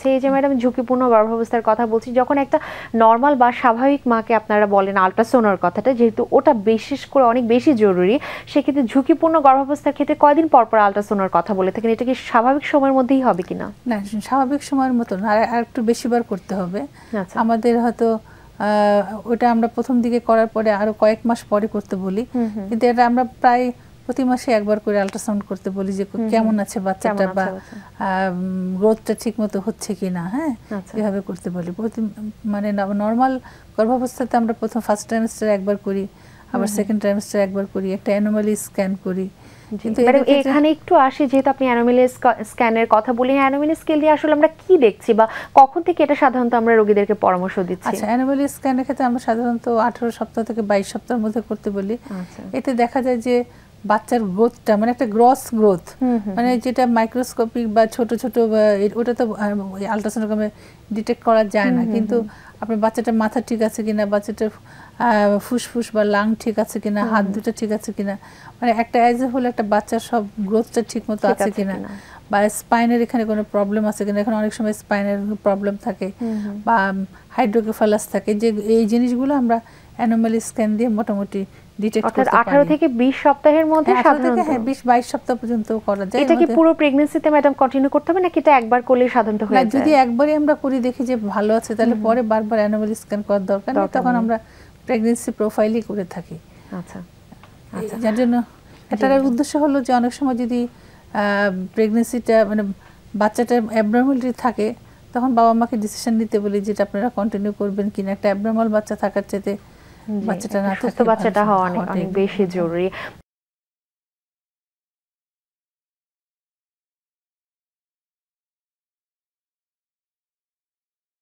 হচ্ছে এই যে ম্যাডাম ঝুঁকিপূর্ণ গর্ভাবস্থার কথা বলছি, যখন একটা নর্মাল বা স্বাভাবিক মাকে আপনারা বলেন আল্ট্রাসাউন্ডের কথাটা, যেহেতু ওটা বিশেষ করে অনেক বেশি জরুরি, সেক্ষেত্রে ঝুঁকিপূর্ণ গর্ভাবস্থার ক্ষেত্রে কয়দিন পর পর আল্ট্রাসাউন্ডের কথা বলে থাকেন? এটা কি স্বাভাবিক সময়ের মধ্যেই হবে কিনা? না, স্বাভাবিক সময়ের মতো না, আর একটু বেশিবার করতে হবে। আচ্ছা। আমাদের হয়তো ওটা আমরা প্রথম দিকে করার পরে আরো কয়েক মাস পরে করতে বলি, কিন্তু এটা আমরা প্রায় প্রতি মাসে একবার করে আল্ট্রাসাউন্ড করতে বলি যে কেমন আছে বাচ্চাটা বা গ্রোথটা ঠিক মতো হচ্ছে কিনা। হ্যাঁ, এভাবে করতে বলি। মানে নর্মাল গর্ভাবস্থাতে আমরা প্রথম ফার্স্ট ট্রাইমেস্টারে একবার করি, আবার সেকেন্ড ট্রাইমেস্টারে একবার করি, একটা অ্যানোমালি স্ক্যান করি। কিন্তু এখানে একটু আসি, যেহেতু আপনি অ্যানোমালি স্ক্যানের কথা বলি, অ্যানোমালি স্কেল দিয়ে আসলে আমরা কি দেখছি বা কখন থেকে এটা সাধারণত আমরা রোগীদেরকে পরামর্শ দিচ্ছি? আচ্ছা, অ্যানোমালি স্ক্যানের ক্ষেত্রে আমরা সাধারণত 18 সপ্তাহ থেকে 22 সপ্তাহের মধ্যে করতে বলি। এতে দেখা যায় যে বাচ্চার গ্রোথটা মানে একটা গ্রস গ্রোথ, মানে যেটা মাইক্রোস্কোপিক বা ছোট ছোট ওটা তো আল্ট্রাসাউন্ডে ডিটেক্ট করা যায় না, কিন্তু আপনার বাচ্চাটার মাথা ঠিক আছে কিনা, বাচ্চাটার ফুসফুস বা লাং ঠিক আছে কিনা, হাত দুটো ঠিক আছে কিনা, মানে একটা অ্যাজ এ হোল একটা বাচ্চার সব গ্রোথটা ঠিক মতো আছে কিনা, বা স্পাইনের এখানে কোনো প্রবলেম আছে কিনা। এখন অনেক সময় স্পাইনের প্রবলেম থাকে বা হাইড্রোকেফালাস থাকে, যে এই জিনিসগুলো আমরা অ্যানোমালি স্ক্যান দিয়ে মোটামুটি ডিটেক্ট করতে পারি। 18 থেকে 20 সপ্তাহের মধ্যে সাধারণত 20-22 সপ্তাহ পর্যন্ত করা যায়। এটা কি পুরো প্রেগন্যান্সিতে ম্যাডাম কন্টিনিউ করতে হবে নাকি এটা একবার করলেই সাধারণত হয়ে যায়? যদি একবারই আমরা করি দেখি যে ভালো আছে, তাহলে পরে বারবার অ্যানোমালি স্ক্যান করার দরকার নেই, তখন আমরা প্রেগন্যান্সি প্রোফাইলই করে থাকি। আচ্ছা, যার জন্য এটার উদ্দেশ্য হলো যে অনেক সময় যদি প্রেগন্যান্সিটা মানে বাচ্চাটা অ্যাবনর্মালিটি থাকে, তখন বাবা মাকে ডিসিশন নিতে বলি যেটা আপনারা কন্টিনিউ করবেন কিনা। একটা অ্যাবনর্মাল বাচ্চা থাকার চাইতে বাচ্চাটা না সুস্থ বাচ্চাটা হওয়া অনেক বেশি জরুরি।